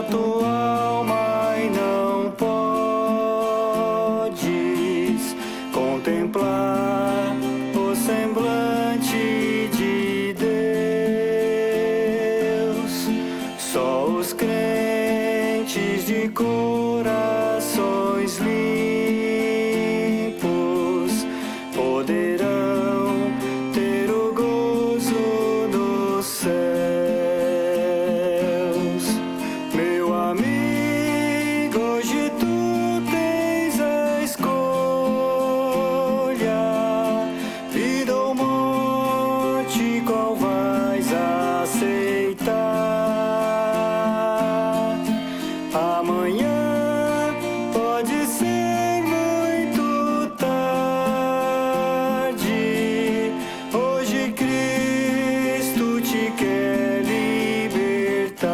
tua alma e não podes contemplar o semblante de Deus. Só os crentes de corações limpos poderão ter o gozo dos céus. Meu amigo, hoje tu tens a escolha, vida ou morte, qual vais aceitar? Amanhã pode ser muito tarde. Hoje Cristo te quer libertar.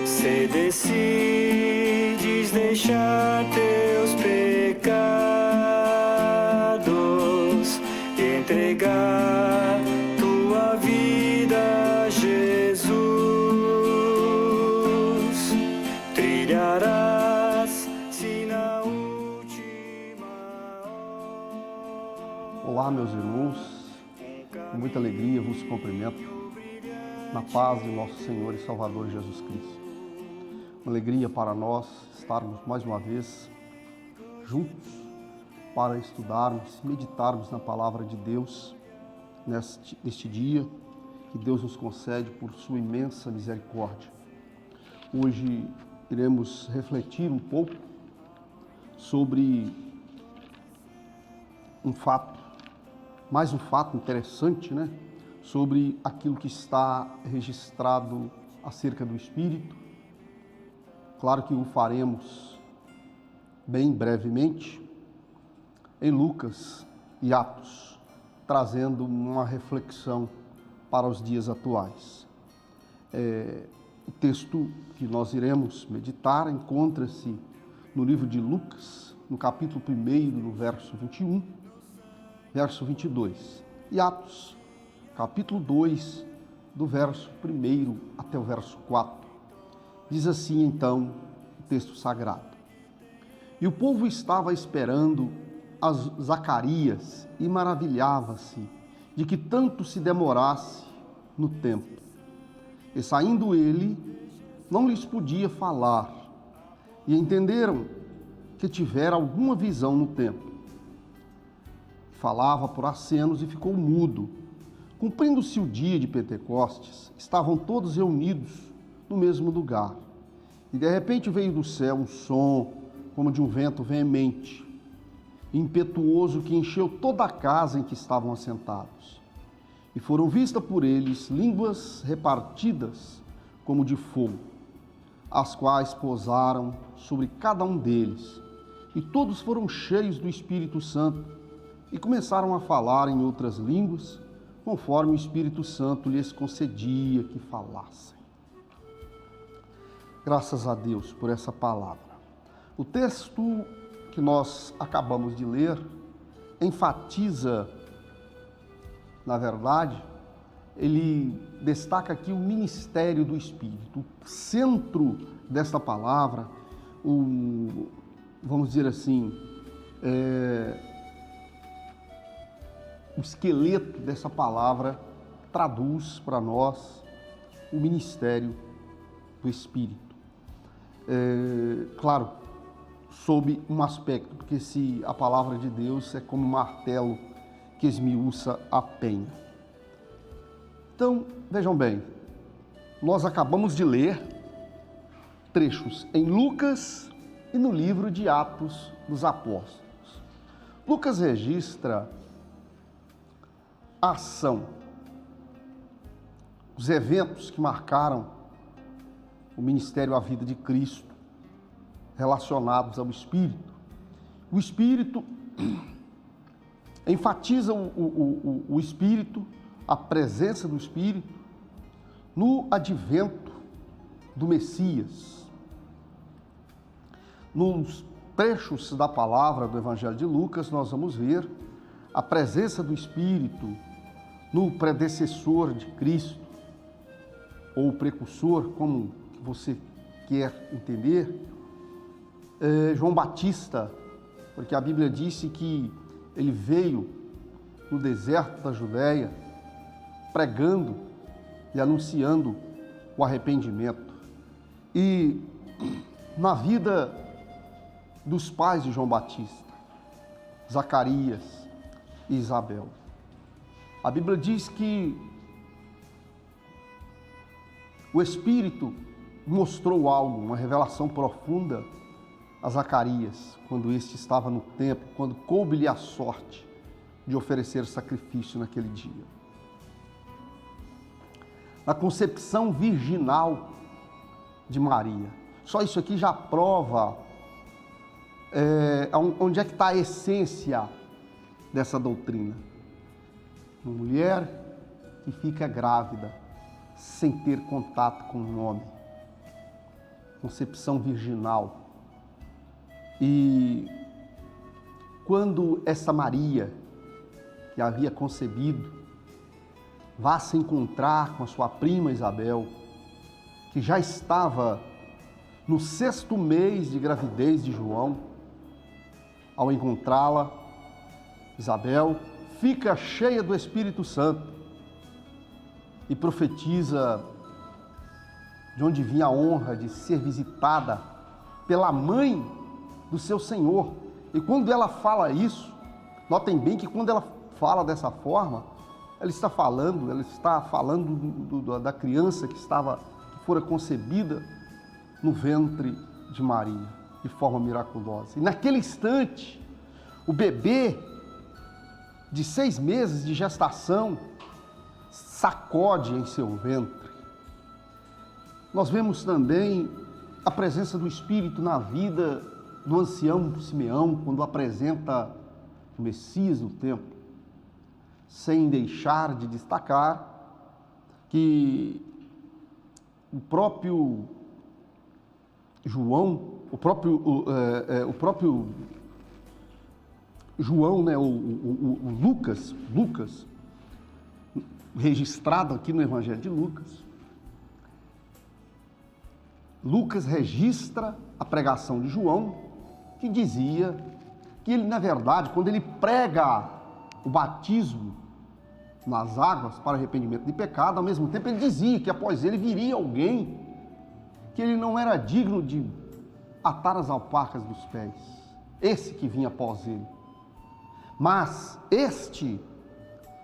Se decides deixar teus pecados e entregar tua vida a Jesus, trilharás se na última hora. Olá, meus irmãos, com muita alegria vos cumprimento na paz de nosso Senhor e Salvador Jesus Cristo. Uma alegria para nós estarmos mais uma vez juntos para estudarmos, meditarmos na palavra de Deus neste dia que Deus nos concede por sua imensa misericórdia. Hoje iremos refletir um pouco sobre mais um fato interessante, né? Sobre aquilo que está registrado acerca do Espírito. Claro que o faremos bem brevemente em Lucas e Atos, trazendo uma reflexão para os dias atuais. O texto que nós iremos meditar encontra-se no livro de Lucas, no capítulo 1, no verso 21, verso 22, e Atos, capítulo 2, do verso 1 até o verso 4. Diz assim, então, o texto sagrado. E o povo estava esperando a Zacarias e maravilhava-se de que tanto se demorasse no templo. E saindo ele, não lhes podia falar, e entenderam que tivera alguma visão no templo. Falava por acenos e ficou mudo. Cumprindo-se o dia de Pentecostes, estavam todos reunidos no mesmo lugar. E de repente veio do céu um som, como de um vento veemente, impetuoso, que encheu toda a casa em que estavam assentados. E foram vistas por eles línguas repartidas como de fogo, as quais pousaram sobre cada um deles. E todos foram cheios do Espírito Santo e começaram a falar em outras línguas, conforme o Espírito Santo lhes concedia que falassem. Graças a Deus por essa palavra. O texto que nós acabamos de ler enfatiza, na verdade, ele destaca aqui o ministério do Espírito. O centro desta palavra, vamos dizer assim, o esqueleto dessa palavra traduz para nós o ministério do Espírito. Claro, sob um aspecto, porque se a palavra de Deus é como um martelo que esmiuça a penha. Então, vejam bem, nós acabamos de ler trechos em Lucas e no livro de Atos dos Apóstolos. Lucas registra a ação, os eventos que marcaram o ministério, a vida de Cristo, relacionados ao Espírito. O Espírito enfatiza o Espírito, a presença do Espírito, no advento do Messias. Nos trechos da palavra do Evangelho de Lucas, nós vamos ver a presença do Espírito no predecessor de Cristo, ou o precursor, como você quer entender, João Batista, porque a Bíblia disse que ele veio no deserto da Judéia pregando e anunciando o arrependimento. E na vida dos pais de João Batista, Zacarias e Isabel, a Bíblia diz que o Espírito mostrou algo, uma revelação profunda a Zacarias, quando este estava no templo, quando coube-lhe a sorte de oferecer sacrifício naquele dia. Na concepção virginal de Maria. Só isso aqui já prova onde é que está a essência dessa doutrina. Uma mulher que fica grávida sem ter contato com um homem. Concepção virginal. E quando essa Maria, que havia concebido, vá se encontrar com a sua prima Isabel, que já estava no 6º mês de gravidez de João, ao encontrá-la, Isabel fica cheia do Espírito Santo e profetiza de onde vinha a honra de ser visitada pela mãe do seu Senhor. E quando ela fala isso, notem bem que quando ela fala dessa forma, ela está falando da criança que fora concebida no ventre de Maria, de forma miraculosa. E naquele instante, o bebê de 6 meses de gestação sacode em seu ventre. Nós vemos também a presença do Espírito na vida do ancião Simeão, quando apresenta o Messias no templo, sem deixar de destacar que o próprio João, o próprio João, né, o Lucas, registrado aqui no Evangelho de Lucas registra a pregação de João, que dizia que ele, na verdade, quando ele prega o batismo nas águas para arrependimento de pecado, ao mesmo tempo ele dizia que após ele viria alguém que ele não era digno de atar as alparcas dos pés, esse que vinha após ele. Mas este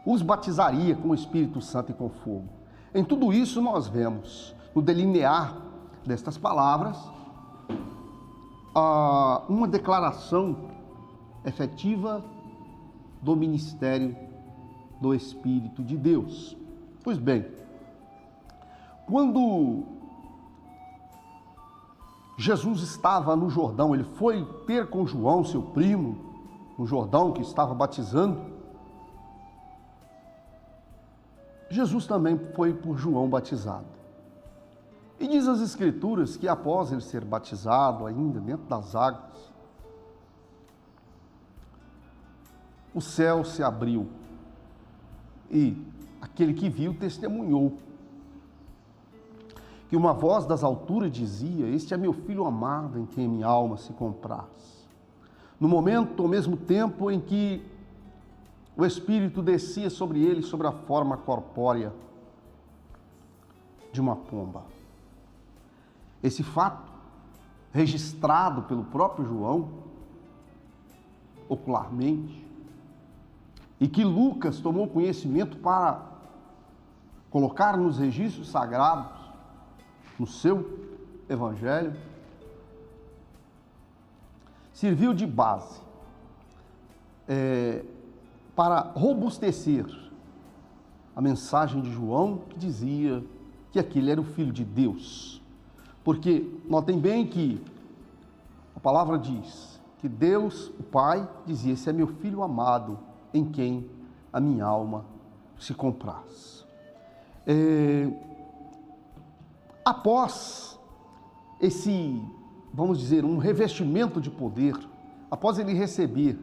os batizaria com o Espírito Santo e com fogo. Em tudo isso nós vemos, no delinear destas palavras, uma declaração efetiva do ministério do Espírito de Deus. Pois bem, quando Jesus estava no Jordão, ele foi ter com João, seu primo, no Jordão, que estava batizando. Jesus também foi por João batizado. E diz as Escrituras que após ele ser batizado, ainda dentro das águas, o céu se abriu e aquele que viu testemunhou que uma voz das alturas dizia: "Este é meu filho amado, em quem minha alma se compraz." No momento, ao mesmo tempo em que o Espírito descia sobre ele sob a forma corpórea de uma pomba. Esse fato, registrado pelo próprio João, ocularmente, e que Lucas tomou conhecimento para colocar nos registros sagrados, no seu Evangelho, serviu de base para robustecer a mensagem de João, que dizia que aquele era o Filho de Deus. Porque notem bem que a palavra diz que Deus, o Pai, dizia: "Esse é meu Filho amado, em quem a minha alma se compraz." Após esse, vamos dizer, um revestimento de poder, após ele receber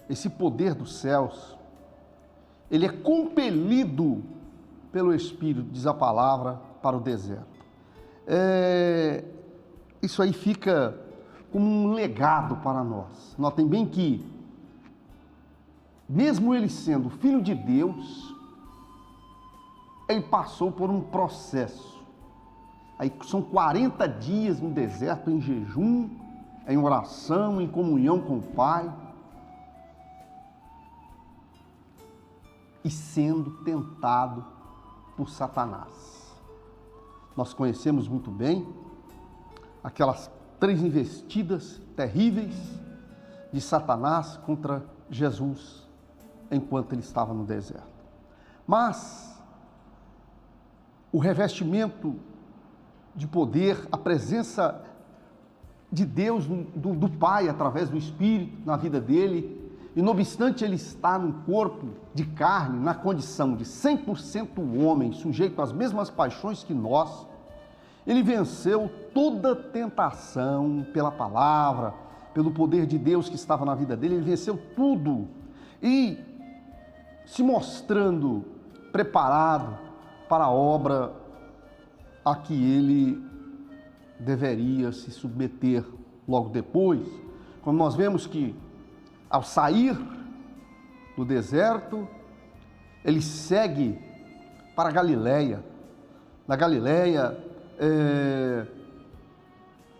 esse poder dos céus, ele é compelido pelo Espírito, diz a palavra, para o deserto. Isso aí fica como um legado para nós. Notem bem que, mesmo ele sendo filho de Deus, ele passou por um processo. Aí são 40 dias no deserto, em jejum, em oração, em comunhão com o Pai, e sendo tentado por Satanás. Nós conhecemos muito bem aquelas 3 investidas terríveis de Satanás contra Jesus enquanto ele estava no deserto. Mas o revestimento de poder, a presença de Deus, do Pai, através do Espírito na vida dele, e não obstante ele estar num corpo de carne, na condição de 100% homem, sujeito às mesmas paixões que nós, ele venceu toda tentação pela palavra, pelo poder de Deus que estava na vida dele, ele venceu tudo e se mostrando preparado para a obra a que ele deveria se submeter logo depois, quando nós vemos que, ao sair do deserto, ele segue para a Galileia. Na Galileia,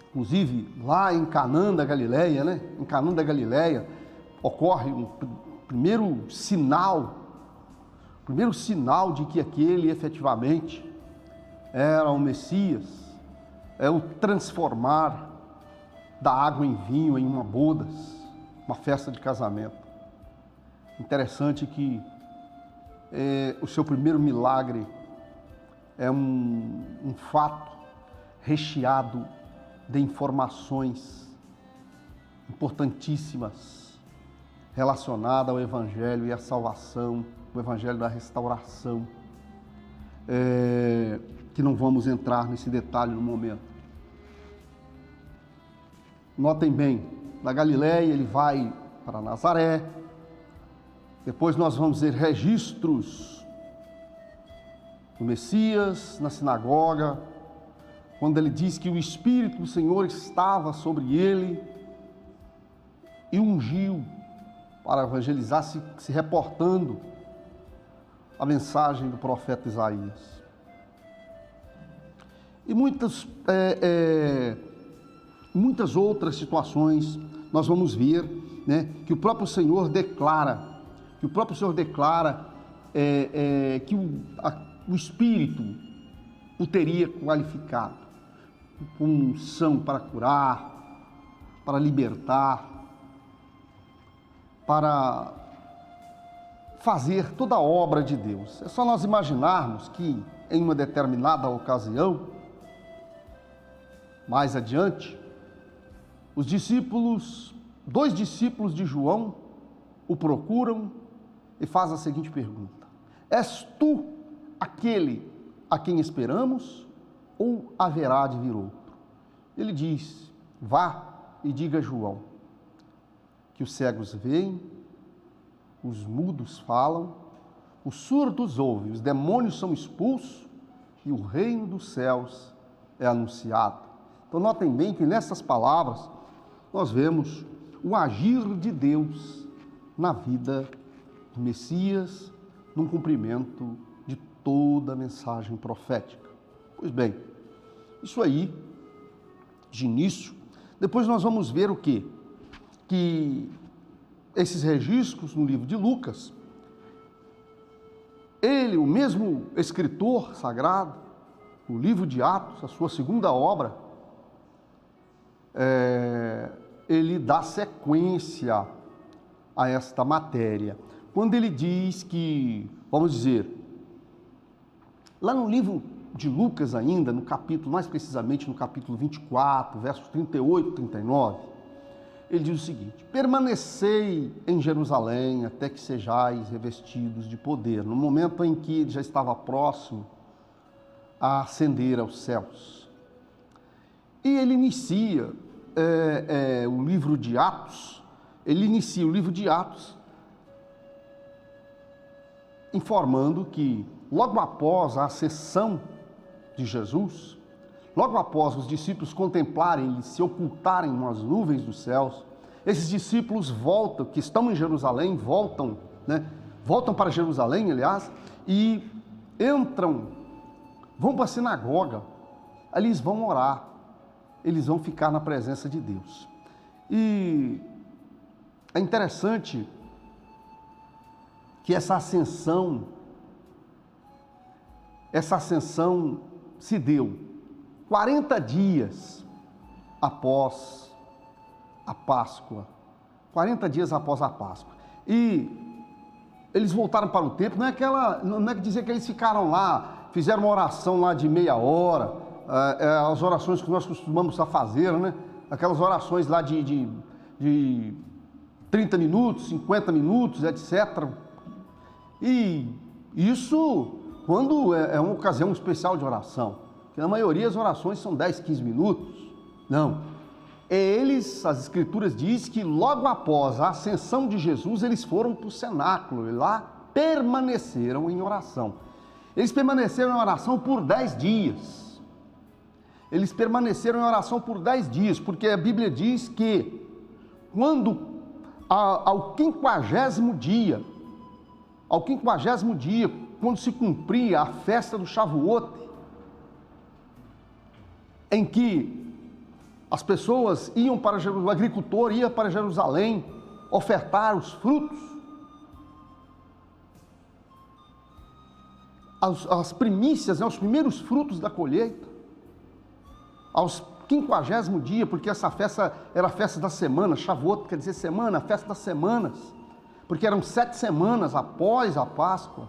inclusive lá em Canaã da Galileia, né? Em Canaã da Galileia ocorre um primeiro sinal de que aquele efetivamente era o Messias, é o transformar da água em vinho em uma bodas, uma festa de casamento. Interessante que o seu primeiro milagre é um fato recheado de informações importantíssimas relacionadas ao Evangelho e à salvação, o Evangelho da restauração, que não vamos entrar nesse detalhe no momento. Notem bem, da Galileia ele vai para Nazaré, depois nós vamos ver registros do Messias na sinagoga, quando ele diz que o Espírito do Senhor estava sobre ele e ungiu para evangelizar, se reportando a mensagem do profeta Isaías. E muitas outras situações nós vamos ver, né, que o próprio Senhor declara, que o Espírito o teria qualificado com unção para curar, para libertar, para fazer toda a obra de Deus. É só nós imaginarmos que em uma determinada ocasião, mais adiante, dois discípulos de João o procuram e fazem a seguinte pergunta: és tu aquele a quem esperamos ou haverá de vir outro? Ele diz: vá e diga a João que os cegos veem, os mudos falam, os surdos ouvem, os demônios são expulsos e o reino dos céus é anunciado. Então notem bem que nessas palavras nós vemos o agir de Deus na vida do Messias, no cumprimento de toda a mensagem profética. Pois bem, isso aí, de início. Depois nós vamos ver o quê? Que esses registros no livro de Lucas, ele, o mesmo escritor sagrado, o livro de Atos, a sua segunda obra, ele dá sequência a esta matéria. Quando ele diz que, vamos dizer, lá no livro de Lucas ainda, no capítulo, mais precisamente no capítulo 24, versos 38 e 39, ele diz o seguinte: permanecei em Jerusalém até que sejais revestidos de poder. No momento em que ele já estava próximo a ascender aos céus. E ele inicia o livro de Atos, informando que logo após a ascensão de Jesus, logo após os discípulos contemplarem e se ocultarem nas nuvens dos céus, esses discípulos voltam, que estão em Jerusalém, voltam para Jerusalém, aliás, e vão para a sinagoga, ali eles vão orar, eles vão ficar na presença de Deus. E é interessante que essa ascensão se deu 40 dias após a Páscoa. 40 dias após a Páscoa. E eles voltaram para o templo, não é que dizer que eles ficaram lá, fizeram uma oração lá de meia hora, as orações que nós costumamos fazer, né? Aquelas orações lá de 30 minutos, 50 minutos, etc. E isso quando é uma ocasião especial de oração, porque na maioria as orações são 10, 15 minutos. Não. As escrituras dizem que logo após a ascensão de Jesus, eles foram para o cenáculo e lá permaneceram em oração. Eles permaneceram em oração por 10 dias. Eles permaneceram em oração por 10 dias, porque a Bíblia diz que ao 50º dia, quando se cumpria a festa do Shavuot, em que as pessoas iam para Jerusalém, o agricultor ia para Jerusalém ofertar os frutos, as primícias, os primeiros frutos da colheita, aos 50º dia, porque essa festa era a festa da semana, Shavuot quer dizer semana, a festa das semanas, porque eram 7 semanas após a Páscoa,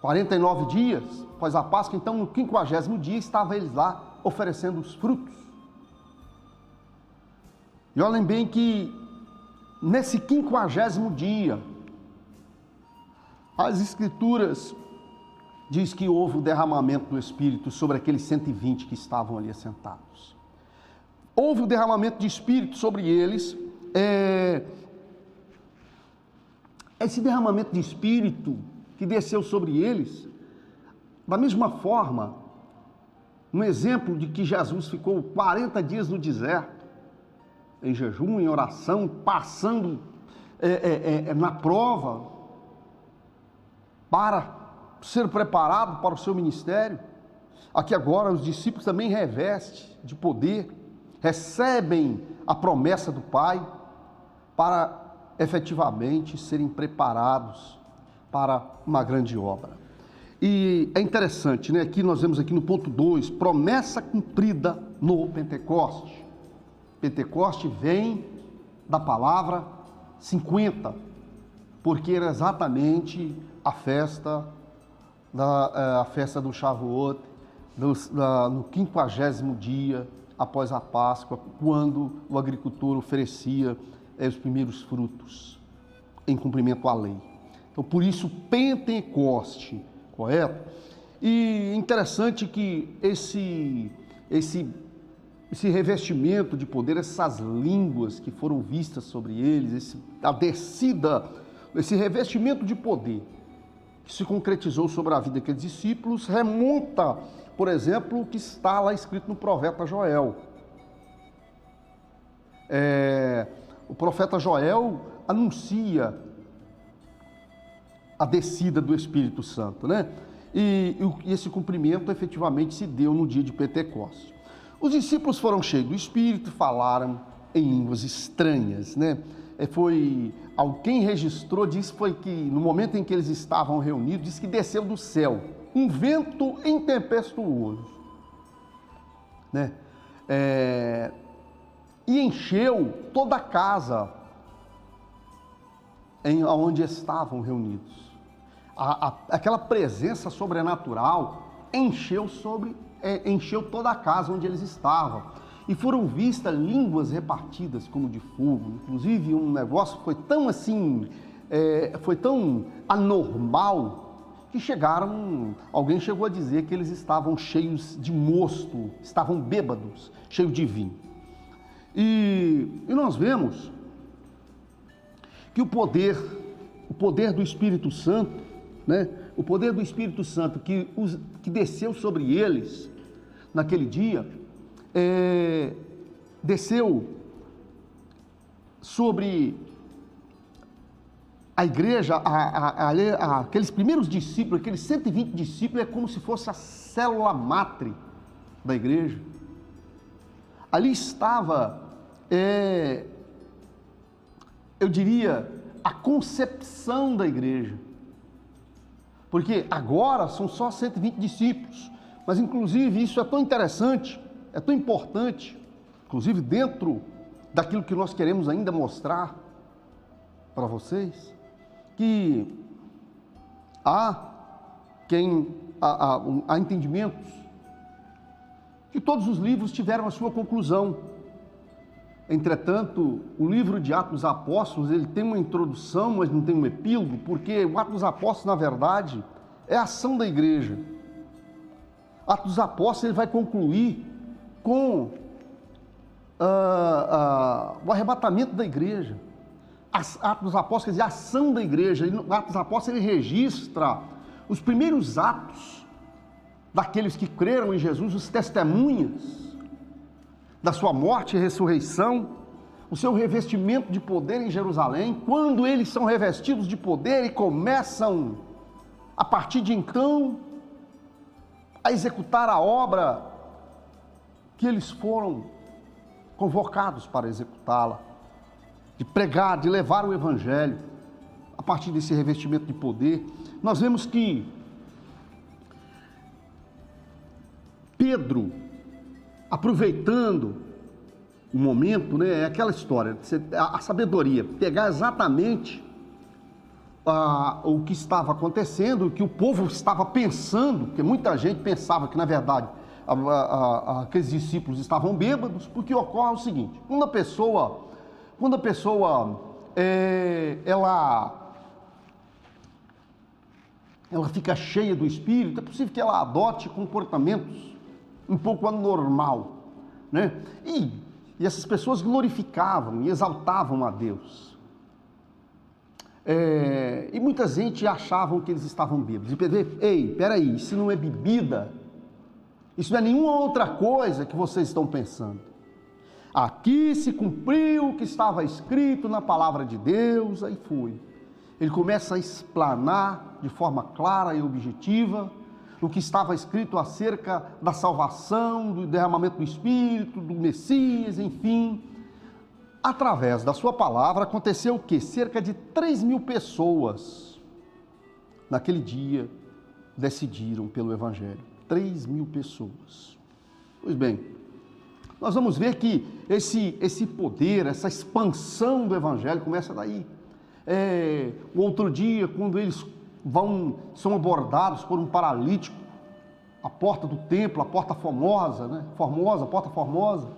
49 dias após a Páscoa. Então no 50º dia estavam eles lá oferecendo os frutos. E olhem bem que nesse 50º dia, as escrituras diz que houve o derramamento do Espírito sobre aqueles 120 que estavam ali assentados. Houve o derramamento de Espírito sobre eles. Esse derramamento de Espírito que desceu sobre eles, da mesma forma, um exemplo de que Jesus ficou 40 dias no deserto, em jejum, em oração, passando na prova, para ser preparado para o seu ministério. Aqui agora os discípulos também revestem de poder, recebem a promessa do Pai para efetivamente serem preparados para uma grande obra. E é interessante, né? Aqui nós vemos aqui no ponto 2, promessa cumprida no Pentecoste. Pentecoste vem da palavra 50, porque era exatamente a festa do Shavuot, no 50º dia após a Páscoa, quando o agricultor oferecia os primeiros frutos em cumprimento à lei. Então, por isso, Pentecoste, correto? E interessante que esse revestimento de poder, essas línguas que foram vistas sobre eles, esse revestimento de poder que se concretizou sobre a vida daqueles discípulos, remonta, por exemplo, o que está lá escrito no profeta Joel. O profeta Joel anuncia a descida do Espírito Santo, né? E esse cumprimento efetivamente se deu no dia de Pentecostes. Os discípulos foram cheios do Espírito, falaram em línguas estranhas, né? Quem registrou disse foi que no momento em que eles estavam reunidos, disse que desceu do céu um vento intempestuoso, né? E encheu toda a casa onde estavam reunidos. Aquela presença sobrenatural encheu toda a casa onde eles estavam. E foram vistas línguas repartidas como de fogo. Inclusive, um negócio foi tão anormal, que alguém chegou a dizer que eles estavam cheios de mosto, estavam bêbados, cheios de vinho. E nós vemos que o poder do Espírito Santo, né, o poder do Espírito Santo que desceu sobre eles naquele dia, desceu sobre a igreja, aqueles primeiros discípulos, aqueles 120 discípulos, é como se fosse a célula matre da igreja. Ali estava, eu diria, a concepção da igreja. Porque agora são só 120 discípulos, mas inclusive isso é tão interessante, é tão importante, inclusive dentro daquilo que nós queremos ainda mostrar para vocês, que há entendimentos que todos os livros tiveram a sua conclusão. Entretanto, o livro de Atos dos Apóstolos, ele tem uma introdução, mas não tem um epílogo, porque o Atos dos Apóstolos, na verdade, é a ação da igreja. Atos dos Apóstolos, ele vai concluir com o arrebatamento da igreja. Atos dos Apóstolos quer dizer a ação da igreja. O Atos dos Apóstolos, ele registra os primeiros atos daqueles que creram em Jesus, os testemunhas da sua morte e ressurreição, o seu revestimento de poder em Jerusalém, quando eles são revestidos de poder e começam, a partir de então, a executar a obra que eles foram convocados para executá-la, de pregar, de levar o evangelho. A partir desse revestimento de poder, nós vemos que Pedro, aproveitando o momento, né, é aquela história, a sabedoria, pegar exatamente o que estava acontecendo, o que o povo estava pensando, porque muita gente pensava que, na verdade, aqueles discípulos estavam bêbados, porque ocorre o seguinte: quando a pessoa ela fica cheia do Espírito, é possível que ela adote comportamentos um pouco anormal, né? E essas pessoas glorificavam e exaltavam a Deus. E muita gente achavam que eles estavam bêbados. Ei, peraí, isso não é bebida, isso não é nenhuma outra coisa que vocês estão pensando. Aqui se cumpriu o que estava escrito na palavra de Deus. Aí foi. Ele começa a explanar de forma clara e objetiva o que estava escrito acerca da salvação, do derramamento do Espírito, do Messias, enfim. Através da sua palavra aconteceu o quê? Cerca de 3.000 pessoas naquele dia decidiram pelo Evangelho. 3.000 pessoas. Pois bem, nós vamos ver que esse poder, essa expansão do Evangelho começa daí. O outro dia, quando eles são abordados por um paralítico, a porta do templo, a porta formosa, né? A porta formosa.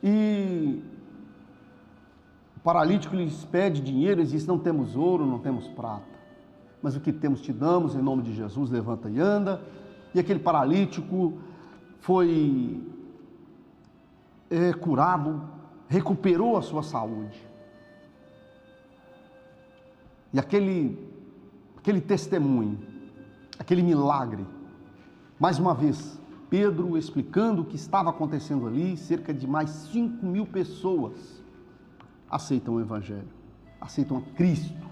E o paralítico lhes pede dinheiro, eles dizem: não temos ouro, não temos prata, mas o que temos te damos, em nome de Jesus, levanta e anda. E aquele paralítico foi curado, recuperou a sua saúde. E aquele testemunho, aquele milagre, mais uma vez, Pedro explicando o que estava acontecendo ali, cerca de mais 5.000 pessoas aceitam o Evangelho, aceitam a Cristo,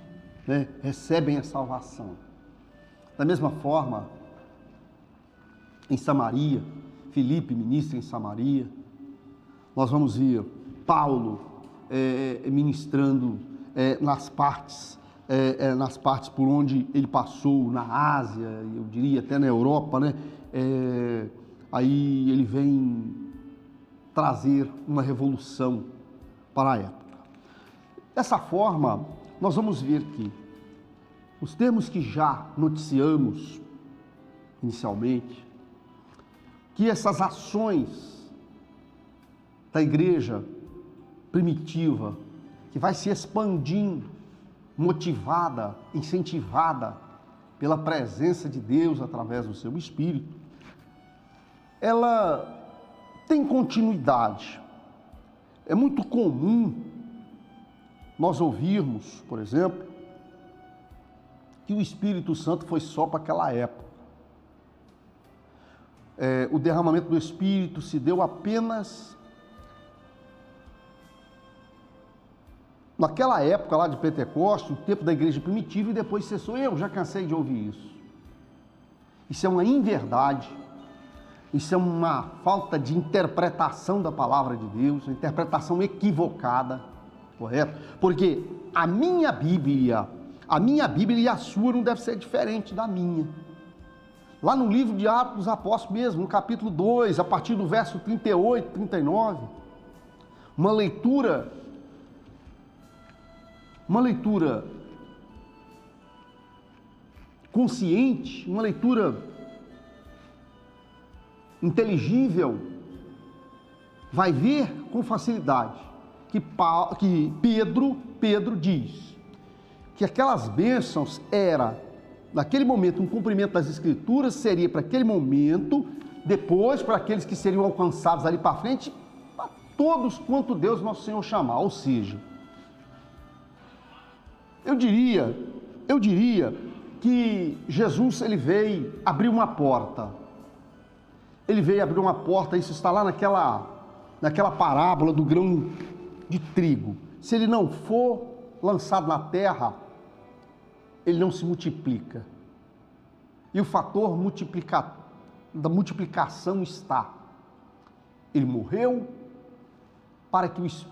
né? Recebem a salvação. Da mesma forma, em Samaria, Filipe ministra em Samaria, nós vamos ver Paulo ministrando nas partes por onde ele passou, na Ásia, eu diria até na Europa, né? Aí ele vem trazer uma revolução para a época. Dessa forma, nós vamos ver que os termos que já noticiamos inicialmente, que essas ações da igreja primitiva, que vai se expandindo, motivada, incentivada pela presença de Deus através do seu Espírito, ela tem continuidade. É muito comum nós ouvirmos, por exemplo, que o Espírito Santo foi só para aquela época. O derramamento do Espírito se deu apenas naquela época lá de Pentecostes, o tempo da igreja primitiva, e depois cessou. Eu já cansei de ouvir isso. Isso é uma inverdade, isso é uma falta de interpretação da palavra de Deus, uma interpretação equivocada, correto? Porque a minha Bíblia e a sua não deve ser diferente da minha. Lá no livro de Atos dos Apóstolos mesmo, no capítulo 2, a partir do verso 38, 39, uma leitura consciente, uma leitura inteligível, vai ver com facilidade que Pedro diz que aquelas bênçãos era, naquele momento, um cumprimento das Escrituras, seria para aquele momento, depois para aqueles que seriam alcançados ali para frente, para todos quanto Deus nosso Senhor chamar. Ou seja, eu diria que Jesus, ele veio abrir uma porta. Ele veio abrir uma porta, isso está lá naquela parábola do grão de trigo. Se ele não for lançado na terra, ele não se multiplica. E o fator da multiplicação está. Ele morreu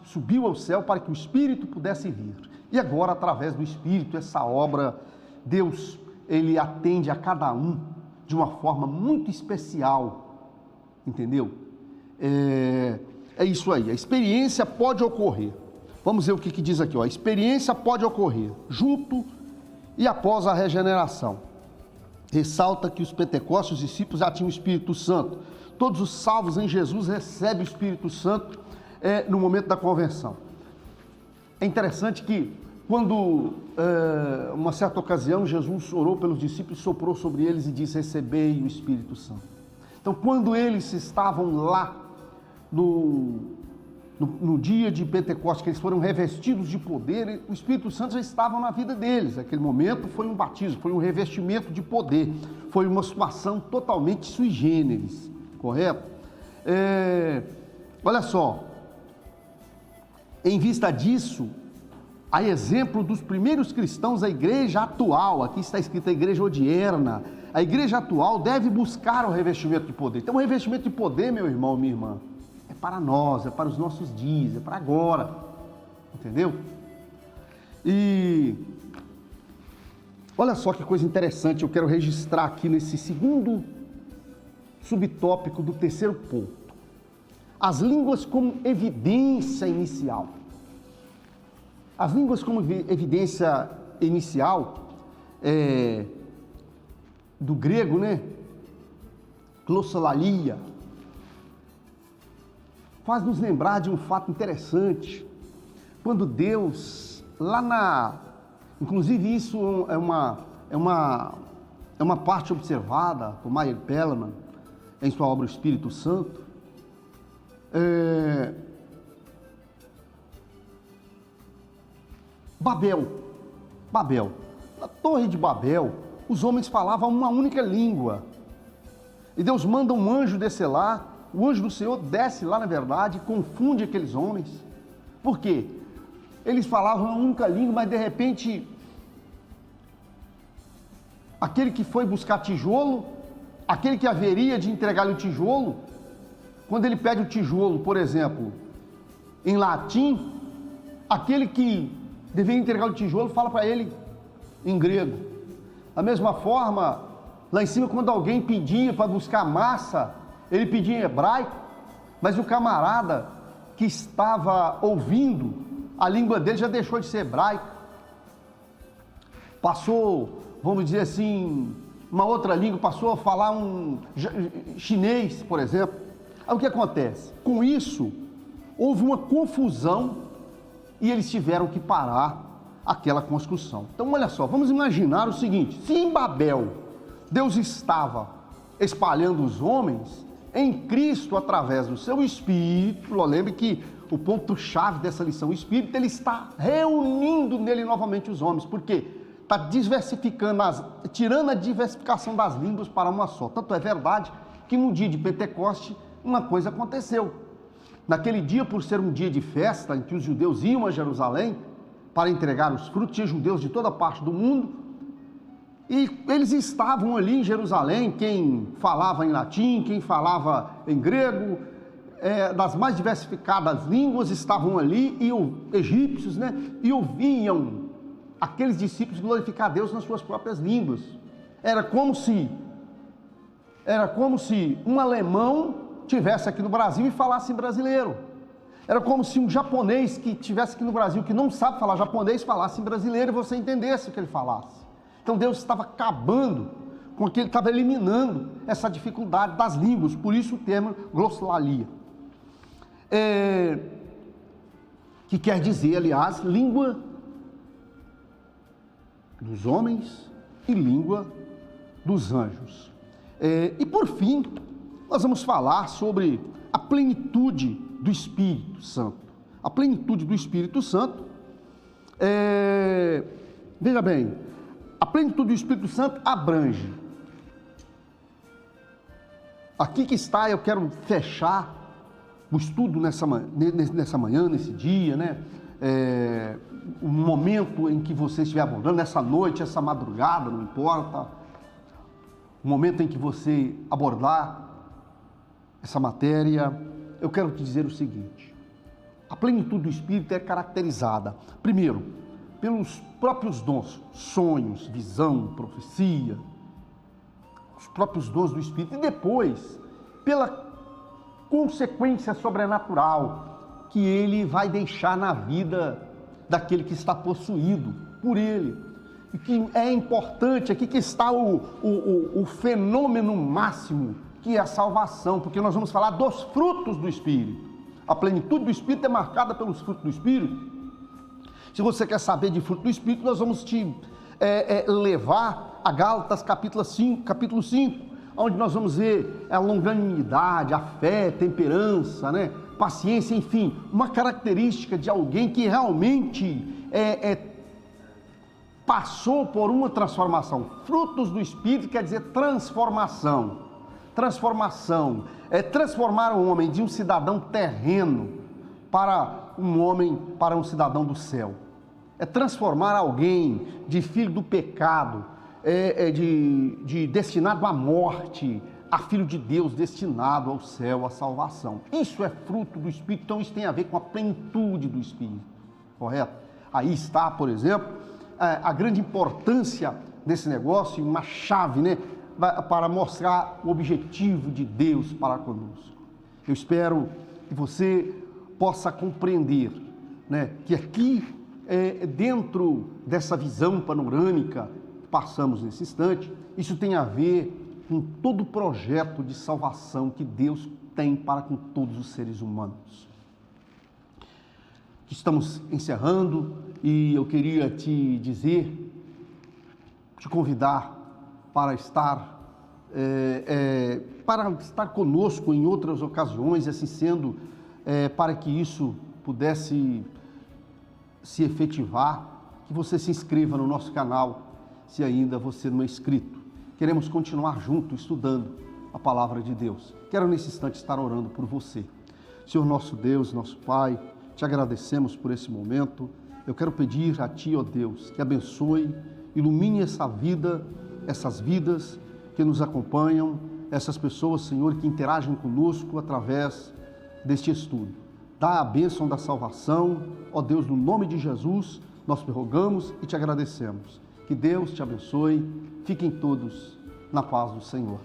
subiu ao céu para que o Espírito pudesse vir. E agora, através do Espírito, essa obra, Deus, ele atende a cada um de uma forma muito especial, entendeu? É isso aí, a experiência pode ocorrer. Vamos ver o que diz aqui, ó. A experiência pode ocorrer junto e após a regeneração. Ressalta que os pentecostes, os discípulos já tinham o Espírito Santo. Todos os salvos em Jesus recebem o Espírito Santo no momento da conversão. É interessante que quando, uma certa ocasião, Jesus orou pelos discípulos, soprou sobre eles e disse: recebei o Espírito Santo. Então, quando eles estavam lá no dia de Pentecostes, que eles foram revestidos de poder, o Espírito Santo já estava na vida deles. Naquele momento foi um batismo, foi um revestimento de poder, foi uma situação totalmente sui generis, correto? Olha só, em vista disso, a exemplo dos primeiros cristãos, a igreja atual, aqui está escrito a igreja odierna, a igreja atual deve buscar o revestimento de poder. Então, o revestimento de poder, meu irmão, minha irmã, é para nós, é para os nossos dias, é para agora, entendeu? E olha só que coisa interessante, eu quero registrar aqui nesse segundo subtópico do terceiro ponto: as línguas como evidência inicial. As línguas como evidência inicial, do grego, né? Glossolalia, faz nos lembrar de um fato interessante. Quando Deus, inclusive isso é uma parte observada por Meyer Pelleman em sua obra O Espírito Santo. Babel, na Torre de Babel, os homens falavam uma única língua, e Deus manda um anjo descer lá. O anjo do Senhor desce lá, na verdade, e confunde aqueles homens. Por quê? Eles falavam uma única língua, mas de repente, aquele que foi buscar tijolo, aquele que haveria de entregar-lhe o tijolo, quando ele pede o tijolo, por exemplo, em latim, aquele que deveria entregar o tijolo fala para ele em grego. Da mesma forma, lá em cima, quando alguém pedia para buscar massa, ele pedia em hebraico, mas o camarada que estava ouvindo, a língua dele já deixou de ser hebraico, passou, vamos dizer assim, uma outra língua, passou a falar um chinês, por exemplo. Aí o que acontece? Com isso, houve uma confusão e eles tiveram que parar aquela construção. Então, olha só, vamos imaginar o seguinte: se em Babel Deus estava espalhando os homens, em Cristo, através do seu Espírito, lembre que o ponto-chave dessa lição, o Espírito, ele está reunindo nele novamente os homens, porque está diversificando, tirando a diversificação das línguas para uma só. Tanto é verdade que no dia de Pentecoste uma coisa aconteceu. Naquele dia, por ser um dia de festa, em que os judeus iam a Jerusalém para entregar os frutos, tinha judeus de toda parte do mundo, e eles estavam ali em Jerusalém, quem falava em latim, quem falava em grego, das mais diversificadas línguas estavam ali, e egípcios, né? E ouviam aqueles discípulos glorificar a Deus nas suas próprias línguas. Era como se um alemão tivesse aqui no Brasil e falasse em brasileiro. Era como se um japonês que tivesse aqui no Brasil, que não sabe falar japonês, falasse em brasileiro e você entendesse o que ele falasse. Então Deus estava acabando com aquilo, estava eliminando essa dificuldade das línguas, por isso o termo glossolalia. Que quer dizer, aliás, língua dos homens e língua dos anjos. E por fim, nós vamos falar sobre a plenitude do Espírito Santo. A plenitude do Espírito Santo, veja bem, a plenitude do Espírito Santo abrange. Aqui que está, eu quero fechar o estudo nessa manhã, nesse dia, né? O momento em que você estiver abordando, nessa noite, essa madrugada, não importa, o momento em que você abordar essa matéria, eu quero te dizer o seguinte: a plenitude do Espírito é caracterizada, primeiro, pelos próprios dons, sonhos, visão, profecia, os próprios dons do Espírito, e depois, pela consequência sobrenatural que ele vai deixar na vida daquele que está possuído por ele. E que é importante, aqui que está o fenômeno máximo, que é a salvação, porque nós vamos falar dos frutos do Espírito. A plenitude do Espírito é marcada pelos frutos do Espírito. Se você quer saber de fruto do Espírito, nós vamos te levar a Gálatas capítulo 5, onde nós vamos ver a longanimidade, a fé, temperança, né? Paciência, enfim, uma característica de alguém que realmente passou por uma transformação. Frutos do Espírito quer dizer transformação. Transformação é transformar o homem de um cidadão terreno para um cidadão do céu. É transformar alguém de filho do pecado, de destinado à morte, a filho de Deus destinado ao céu, à salvação. Isso é fruto do Espírito, então isso tem a ver com a plenitude do Espírito, correto? Aí está, por exemplo, a grande importância desse negócio, uma chave, né, para mostrar o objetivo de Deus para conosco. Eu espero que você possa compreender, né, que aqui, dentro dessa visão panorâmica que passamos nesse instante, isso tem a ver com todo o projeto de salvação que Deus tem para com todos os seres humanos. Estamos encerrando e eu queria te convidar para estar conosco em outras ocasiões, assim sendo, para que isso pudesse se efetivar, que você se inscreva no nosso canal, se ainda você não é inscrito. Queremos continuar juntos estudando a palavra de Deus. Quero nesse instante estar orando por você. Senhor nosso Deus, nosso Pai, te agradecemos por esse momento. Eu quero pedir a Ti, ó Deus, que abençoe, ilumine essa vida, essas vidas que nos acompanham, essas pessoas, Senhor, que interagem conosco através deste estudo. Dá a bênção da salvação, ó Deus, no nome de Jesus, nós te rogamos e te agradecemos. Que Deus te abençoe. Fiquem todos na paz do Senhor.